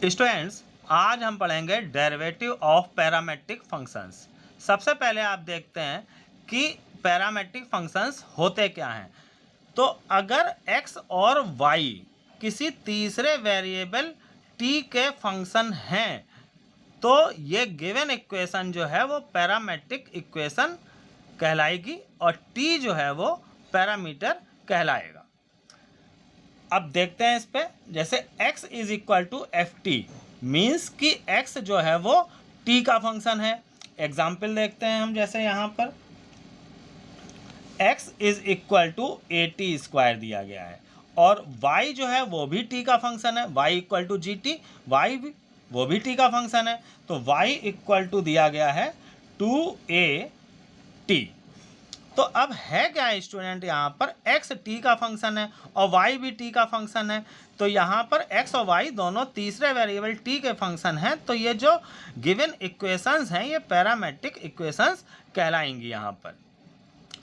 Students, आज हम पढ़ेंगे डेरिवेटिव ऑफ पैरामेट्रिक फंक्शंस। सबसे पहले आप देखते हैं कि पैरामेट्रिक फंक्शंस होते क्या हैं। तो अगर x और y किसी तीसरे वेरिएबल t के फंक्शन हैं तो ये गिवन इक्वेशन जो है वो पैरामेट्रिक इक्वेशन कहलाएगी और t जो है वो पैरामीटर कहलाएगा। अब देखते हैं इस पे, जैसे x is equal to F T means कि x जो है वो t का फंक्शन है। एग्जाम्पल देखते हैं हम, जैसे यहाँ पर x is equal to A T square दिया गया है और y जो है वो भी t का फंक्शन है, y equal to ji T, Y भी वो भी t का फंक्शन है। तो y इक्वल टू दिया गया है 2a t। तो अब है क्या स्टूडेंट, यहाँ पर x t का फंक्शन है और y भी t का फंक्शन है। तो यहाँ पर x और y दोनों तीसरे वेरिएबल t के फंक्शन हैं। तो ये जो गिवन इक्वेशंस हैं ये पैरामेट्रिक इक्वेशंस कहलाएंगी। यहाँ पर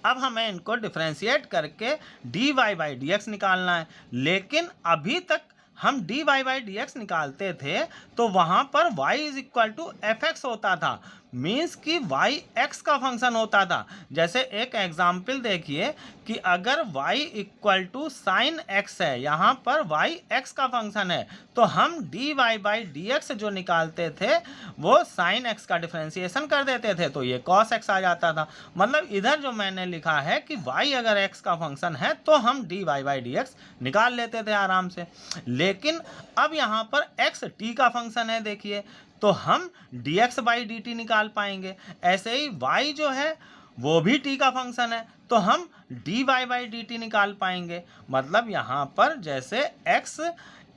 अब हमें इनको डिफरेंशिएट करके dy बाई dx निकालना है, लेकिन अभी तक हम dy बाई dx निकालते थे तो वहाँ पर y is equal to F X होता था, मीन्स कि y x का फंक्शन होता था। जैसे एक एग्जाम्पल देखिए कि अगर y equal to sine x है, यहाँ पर y x का फंक्शन है, तो हम dy बाई dx जो निकालते थे वो साइन x का डिफरेंशिएशन कर देते थे तो ये cos x आ जाता था। मतलब इधर जो मैंने लिखा है कि y अगर x का फंक्शन है तो हम dy बाई dx निकाल लेते थे आराम से। लेकिन अब यहाँ पर x t का फंक्शन है देखिए, तो हम dx बाई dt निकाल पाएंगे। ऐसे ही y जो है वो भी t का फंक्शन है तो हम dy बाई dt निकाल पाएंगे। मतलब यहाँ पर जैसे x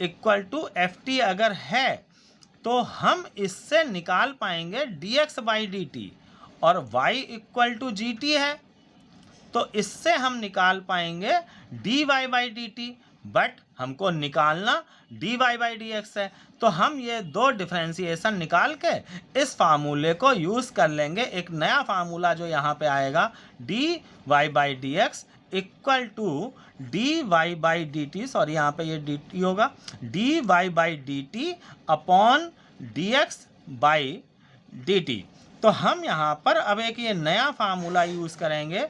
equal to F t अगर है तो हम इससे निकाल पाएंगे dx बाई dt, और y equal to ji t है तो इससे हम निकाल पाएंगे dy बाई dt, बट हमको निकालना dy बाई dx है। तो हम ये दो डिफरेंशिएशन निकाल के इस फार्मूले को यूज़ कर लेंगे। एक नया फार्मूला जो यहाँ पे आएगा dy by dx equal to dy by dt, sorry यहाँ पे ये dt होगा, dy by dt upon dx by dt। तो हम यहाँ पर अब एक ये नया फार्मूला यूज़ करेंगे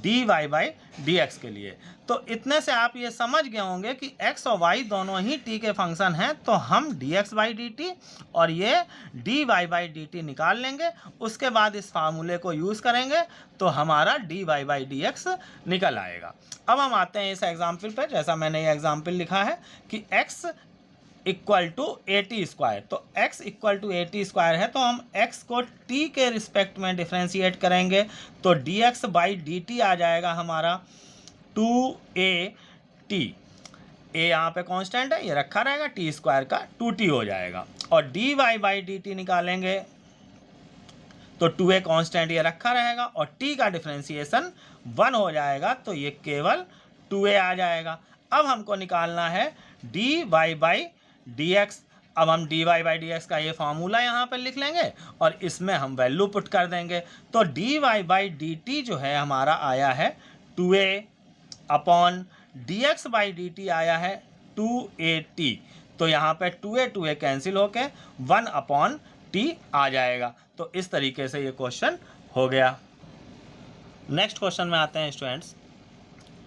dy बाई dx के लिए। तो इतने से आप ये समझ गए होंगे कि x और y दोनों ही t के फंक्शन हैं, तो हम dx बाई dt और ये dy बाई dt निकाल लेंगे। उसके बाद इस फार्मूले को यूज़ करेंगे तो हमारा dy बाई dx निकल आएगा। अब हम आते हैं इस एग्जाम्पल पर, जैसा मैंने ये एग्जाम्पल लिखा है कि x equal to A T square. तो x equal to A T square है तो हम x को t के रिस्पेक्ट में डिफ्रेंशिएट करेंगे तो dx बाई dt आ जाएगा हमारा 2at। a यहाँ पे कांस्टेंट है, ये रखा रहेगा, t स्क्वायर का 2t हो जाएगा। और dy बाई dt निकालेंगे तो 2a कांस्टेंट ये रखा रहेगा और t का डिफ्रेंशिएशन 1 हो जाएगा तो ये केवल 2a आ जाएगा। अब हमको निकालना है dy बाई dx। अब हम dy बाई dx का ये फार्मूला यहाँ पर लिख लेंगे और इसमें हम वैल्यू पुट कर देंगे। तो dy बाई dt जो है हमारा आया है 2a upon dx by dt आया है 2at। तो यहाँ पे 2a कैंसिल होके 1 अपॉन t आ जाएगा। तो इस तरीके से ये क्वेश्चन हो गया। नेक्स्ट क्वेश्चन में आते हैं students.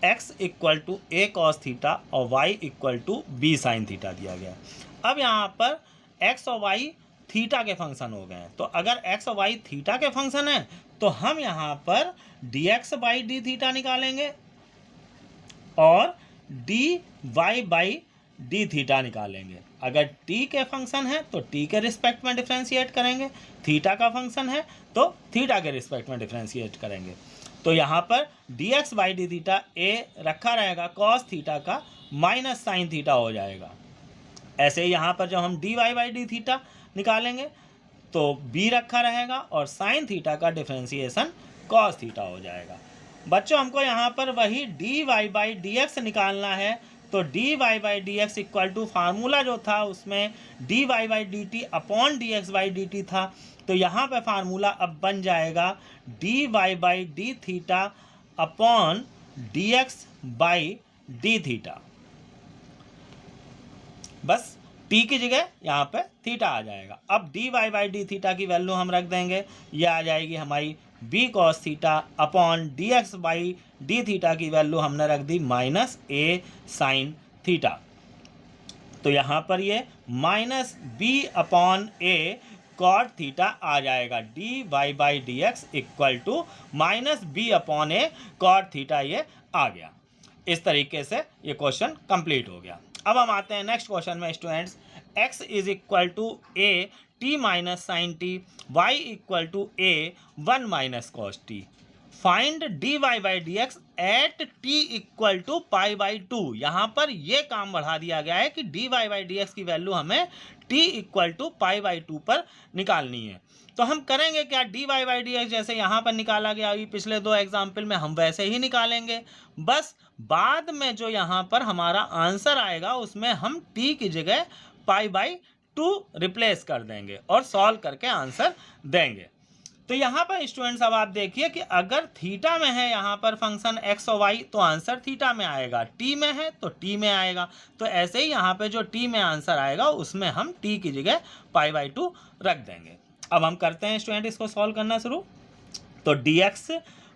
x equal to a cos theta और y equal to b sine theta दिया गया है। अब यहाँ पर x और y थीटा के फंक्शन हो गए हैं, तो अगर x और y थीटा के फंक्शन है तो हम यहाँ पर dx बाई डी थीटा निकालेंगे और dy बाई डी थीटा निकालेंगे। अगर t के फंक्शन है तो t के रिस्पेक्ट में डिफ्रेंशिएट करेंगे, थीटा का फंक्शन है तो थीटा के रिस्पेक्ट में डिफ्रेंशिएट करेंगे। तो यहाँ पर dx by d theta a रखा रहेगा कॉस थीटा का माइनस साइन थीटा हो जाएगा। ऐसे ही यहाँ पर जब हम dy बाई डी थीटा निकालेंगे तो b रखा रहेगा और साइन थीटा का डिफरेंशिएशन कॉस थीटा हो जाएगा। बच्चों हमको यहाँ पर वही dy बाई dx निकालना है, तो dy by dx equal to formula जो था उसमें dy by dt upon dx by dt था। तो यहाँ पे फार्मूला अब बन जाएगा dy by d theta upon dx by d theta. बस टी की जगह यहाँ पे थीटा आ जाएगा। अब d y by d theta की वैल्यू हम रख देंगे, ये आ जाएगी हमारी b cos theta upon d x by d theta की वैल्यू हमने रख दी माइनस ए साइन थीटा। तो यहाँ पर ये minus b upon a cot theta आ जाएगा। D y by d x equal to minus b upon a cot theta, ये आ गया। इस तरीके से ये क्वेश्चन कंप्लीट हो गया। अब हम आते हैं नेक्स्ट क्वेश्चन में students. x is equal to A t minus sine t, y equal to a 1 minus cos t, find d y by d x at t equal to pi by two. यहाँ पर ये काम बढ़ा दिया गया है कि d y by d x की वैल्यू हमें t equal to pi by two पर निकालनी है। तो हम करेंगे क्या, d y by d x जैसे यहाँ पर निकाला गया अभी पिछले दो एग्जाम्पल में, हम वैसे ही निकालेंगे। बस बाद में जो यहाँ पर हमारा आंसर आएगा उसमें हम टी की जगह पाई बाई टू रिप्लेस कर देंगे और सॉल्व करके आंसर देंगे। तो यहाँ पर स्टूडेंट्स अब आप देखिए कि अगर थीटा में है यहाँ पर फंक्शन एक्स और वाई तो आंसर थीटा में आएगा, टी में है तो टी में आएगा। तो ऐसे ही यहाँ पे जो टी में आंसर आएगा उसमें हम टी की जगह पाई बाई टू रख देंगे। अब हम करते हैं स्टूडेंट इसको सॉल्व करना शुरू। तो d x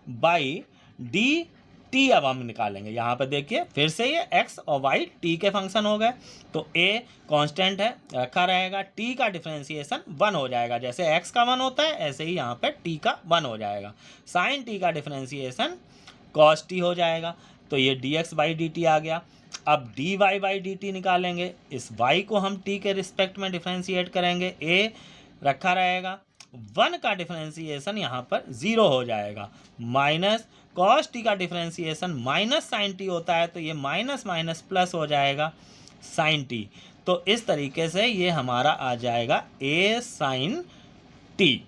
by d t अब हम निकालेंगे। यहाँ पर देखिए फिर से ये x और y t के फंक्शन हो गए। तो a कांस्टेंट है, रखा रहेगा। t का डिफरेंशिएशन 1 हो जाएगा, जैसे x का 1 होता है ऐसे ही यहाँ पे t का 1 हो जाएगा। साइन t का डिफरेंशिएशन cos t हो जाएगा। तो ये dx बाई डी टी आ गया। अब dy बाई डी टी निकालेंगे, इस y को हम t के रिस्पेक्ट में डिफरेंशिएट करेंगे, a रखा रहेगा। 1 का डिफरेंशिएशन यहाँ पर 0 हो जाएगा। माइनस कॉस टी का डिफरेंशिएशन माइनस साइन टी होता है, तो ये माइनस माइनस प्लस हो जाएगा साइन टी। तो इस तरीके से ये हमारा आ जाएगा ए साइन टी।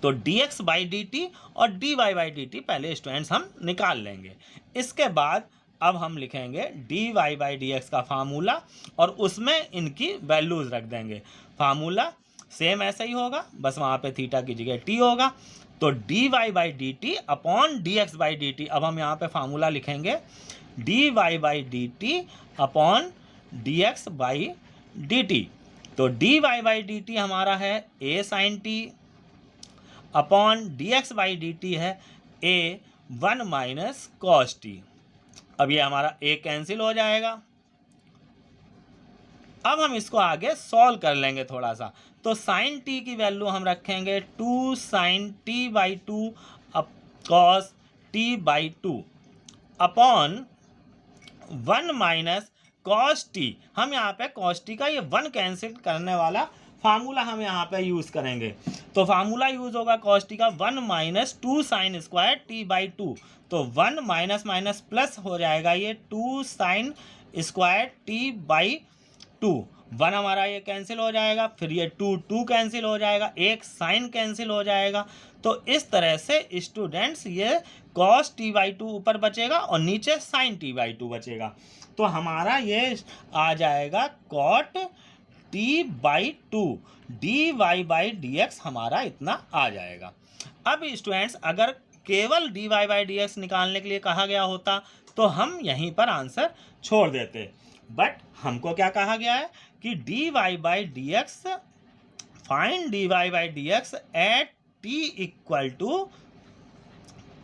तो d x by d t और d y by d t पहले स्टूडेंट्स हम निकाल लेंगे। इसके बाद अब हम लिखेंगे d y by d x का फार्मूला और उसमें इनकी वैल्यूज़ रख देंगे। फार्मूला सेम ऐसा ही होगा, बस वहाँ पे थीटा की जगह टी होगा। तो d y by d t upon d x by d t. अब हम यहाँ पे फार्मूला लिखेंगे d y by d t upon d x by d t. तो d y by d t हमारा है a sine t upon d x by d t है a 1 minus cos T. अब ये हमारा ए कैंसिल हो जाएगा। अब हम इसको आगे सॉल्व कर लेंगे थोड़ा सा। तो साइन टी की वैल्यू हम रखेंगे 2 sine t by 2 cos t by 2 upon 1 minus cos t. हम यहाँ पे कॉस टी का ये 1 कैंसिल करने वाला फार्मूला हम यहाँ पे यूज़ करेंगे। तो फार्मूला यूज़ होगा कॉस टी का 1 minus 2 sign square T by 2। तो 1 माइनस माइनस प्लस हो जाएगा, ये 2 साइन स्क्वायर टी बाई 2। 1 हमारा ये कैंसिल हो जाएगा, फिर ये 2 कैंसिल हो जाएगा, एक साइन कैंसिल हो जाएगा। तो इस तरह से स्टूडेंट्स ये कॉस टी बाई 2 ऊपर बचेगा और नीचे साइन टी बाई 2 बचेगा। तो हमारा ये आ जाएगा cot t by 2 d y by d x हमारा इतना आ जाएगा। अब स्टूडेंट्स अगर केवल d y by d x निकालने के लिए कहा गया होता तो हम यहीं पर आंसर छोड़ देते, बट हमको क्या कहा गया है कि d y by d x, find d y by d x at t equal to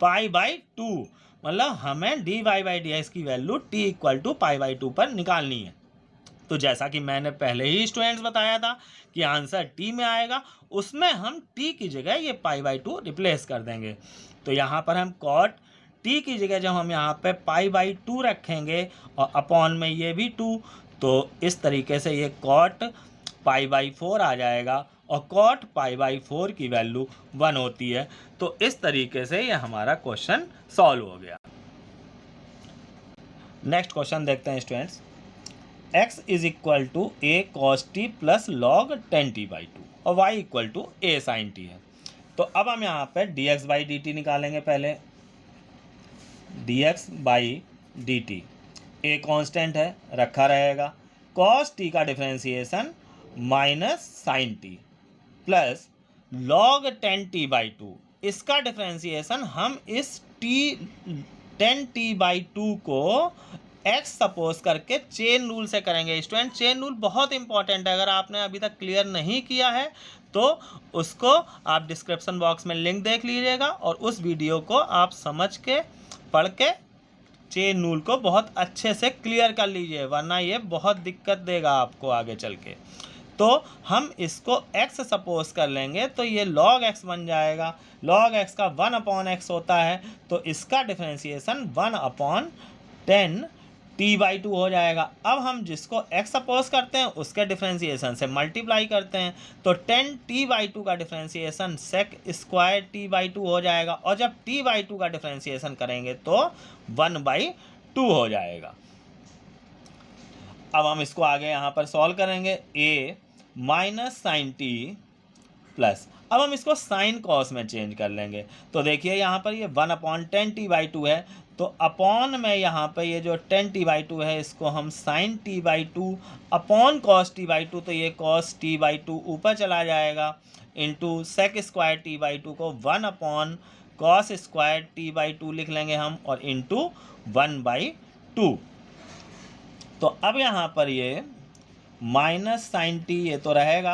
pi by 2। मतलब हमें d y by d x की value t equal to pi by 2 पर निकालनी है। तो जैसा कि मैंने पहले ही स्टूडेंट्स बताया था कि आंसर टी में आएगा, उसमें हम टी की जगह ये पाई बाई 2 रिप्लेस कर देंगे। तो यहाँ पर हम कॉट टी की जगह जब हम यहाँ पे पाई बाई 2 रखेंगे और अपॉन में ये भी 2, तो इस तरीके से ये कॉट पाई बाई 4 आ जाएगा और कॉट पाई बाई 4 की वैल्यू 1 होती है। तो इस तरीके से ये हमारा क्वेश्चन सॉल्व हो गया। नेक्स्ट क्वेश्चन देखते हैं students. x is equal to a cos t plus log 10t by 2 और y equal to a sine t है। तो अब हम यहाँ पे dx बाई डी टी निकालेंगे। पहले dx by d t, a constant है, रखा रहेगा। कॉस टी का differentiation minus sine t plus log 10t by 2, इसका डिफरेंशिएशन हम इस 10t बाई 2 को एक्स सपोज करके चेन रूल से करेंगे। स्टूडेंट चेन रूल बहुत इंपॉर्टेंट है, अगर आपने अभी तक क्लियर नहीं किया है तो उसको आप डिस्क्रिप्शन बॉक्स में लिंक देख लीजिएगा और उस वीडियो को आप समझ के पढ़ के चेन रूल को बहुत अच्छे से क्लियर कर लीजिए, वरना ये बहुत दिक्कत देगा आपको आगे चल के। तो हम इसको x सपोज कर लेंगे तो ये log x बन जाएगा। log x का 1/x होता है तो इसका डिफरेंशिएशन 1/10 t/2 हो जाएगा। अब हम जिसको x सपोज करते हैं उसके डिफरेंशिएशन से मल्टीप्लाई करते हैं तो 10 t/2 का डिफरेंशिएशन sec स्क्वायर t/2 हो जाएगा, और जब t/2 का डिफरेंशिएशन करेंगे तो 1/2 हो जाएगा। अब हम इसको आगे यहाँ पर सॉल्व करेंगे। a minus sine t plus, अब हम इसको साइन कॉस में चेंज कर लेंगे तो देखिए यहाँ पर ये 1/10 t/2 है, तो अपॉन में यहाँ पर ये जो 10 t/2 है इसको हम sign t/2 upon cos t/2, तो ये कॉस t/2 ऊपर चला जाएगा इंटू सेक स्क्वायर t/2 को 1/कॉस स्क्वायर t/2 लिख लेंगे हम, और इंटू 1/2। तो अब यहाँ पर ये माइनस साइन टी ये तो रहेगा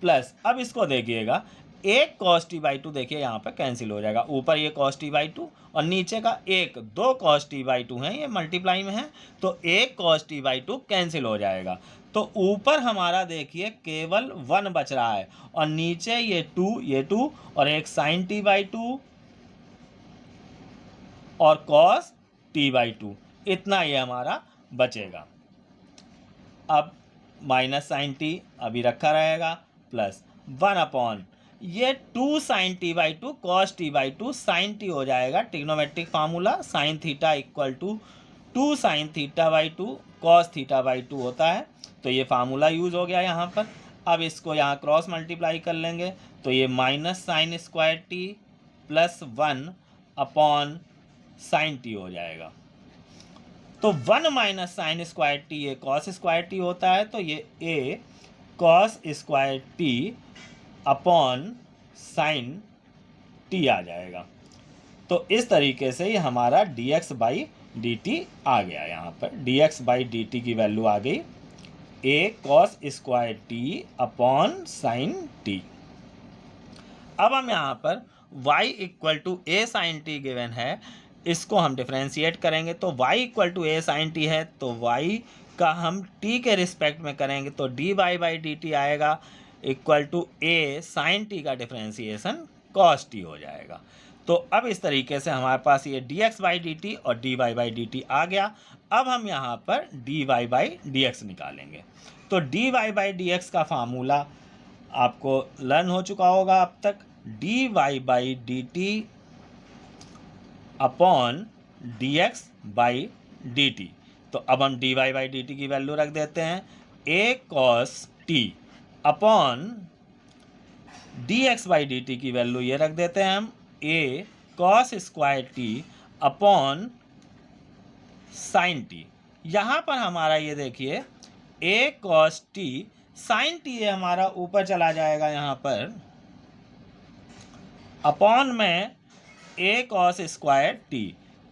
प्लस, अब इसको देखिएगा एक कॉस t/2 देखिए यहाँ पे कैंसिल हो जाएगा, ऊपर ये कॉस t/2 और नीचे का एक, दो कॉस t/2 हैं ये मल्टीप्लाई में है तो एक कॉस t/2 कैंसिल हो जाएगा। तो ऊपर हमारा देखिए केवल 1 बच रहा है और नीचे ये 2 और एक साइन t/2 और कॉस t/2, इतना ये हमारा बचेगा। अब माइनस साइन टी अभी रखा रहेगा प्लस 1/, ये 2 sign t/2 cos t/2 sign T हो जाएगा। Trigonometric formula sine theta equal to 2 sine theta cos theta होता है, तो ये फार्मूला यूज हो गया यहाँ पर। अब इसको यहाँ क्रॉस मल्टीप्लाई कर लेंगे तो ये minus sine square t plus 1/, sine T हो जाएगा। तो 1 माइनस साइन स्क्वायर टी ये कॉस स्क्वायर टी होता है, तो ये a cos square t upon sine t आ जाएगा। तो इस तरीके से ये हमारा dx/dt आ गया। यहाँ पर dx/dt की वैल्यू आ गई a cos square t upon sine t. अब हम यहाँ पर y equal to a sine t given है, इसको हम डिफरेंशिएट करेंगे तो y equal to a sine t है, तो y का हम t के रिस्पेक्ट में करेंगे तो dy/dt आएगा equal to a sine t का डिफरेंशिएशन cos t हो जाएगा। तो अब इस तरीके से हमारे पास ये dx/dt और dy/dt आ गया। अब हम यहाँ पर dy/dx निकालेंगे तो dy/dx का फार्मूला आपको लर्न हो चुका होगा अब तक, dy/dt अपॉन dx/dt। तो अब हम dy/dt की वैल्यू रख देते हैं a cos t upon dx/dt की वैल्यू ये रख देते हैं हम a cos square t upon sine t। यहाँ पर हमारा ये देखिए a cos t sine t ये हमारा ऊपर चला जाएगा यहाँ पर, अपॉन में a cos square t,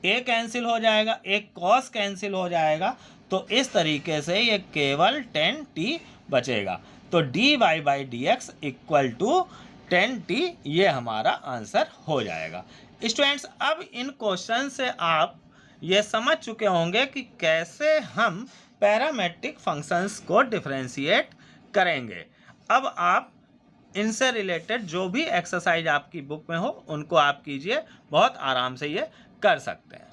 a cancel हो जाएगा, एक cos कैंसिल हो जाएगा, तो इस तरीके से ये केवल 10t बचेगा। तो dy/dx इक्वल टू 10t ये हमारा आंसर हो जाएगा। स्टूडेंट्स अब इन क्वेश्चन से आप ये समझ चुके होंगे कि कैसे हम पैरामेट्रिक फंक्शंस को डिफरेंशिएट करेंगे। अब आप इनसे रिलेटेड जो भी एक्सरसाइज आपकी बुक में हो उनको आप कीजिए, बहुत आराम से ये कर सकते हैं।